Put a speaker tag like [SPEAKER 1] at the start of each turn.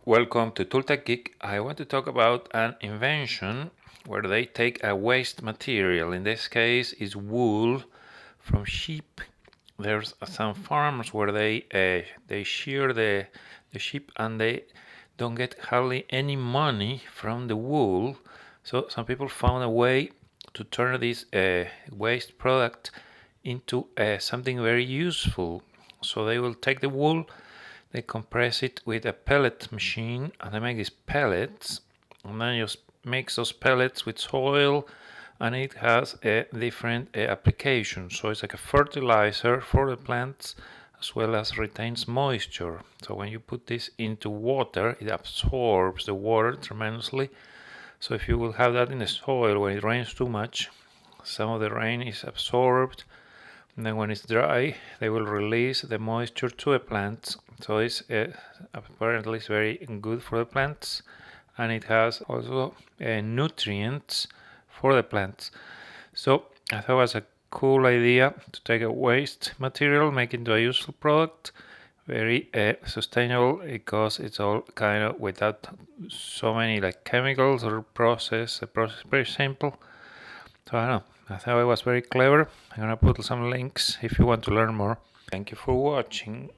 [SPEAKER 1] Welcome to Tooltech Geek. I want to talk about an invention where they take a waste material. In this case, is wool from sheep. There's some farms where they shear the sheep and they don't get hardly any money from the wool. So some people found a way to turn this waste product into something very useful. So they will take the wool, they compress it with a pellet machine, and they make these pellets, and then you mix those pellets with soil, and it has a different application. So it's like a fertilizer for the plants, as well as retains moisture. So when you put this into water, it absorbs the water tremendously. So if you will have that in the soil when it rains too much, some of the rain is absorbed, and then when it's dry, they will release the moisture to the plants. So it's apparently it's very good for the plants, and it has also nutrients for the plants. So I thought it was a cool idea to take a waste material, make it into a useful product, very sustainable because it's all kind of without so many like chemicals or process. The process is very simple. So I don't know. I thought it was very clever. I'm gonna put some links if you want to learn more. Thank you for watching.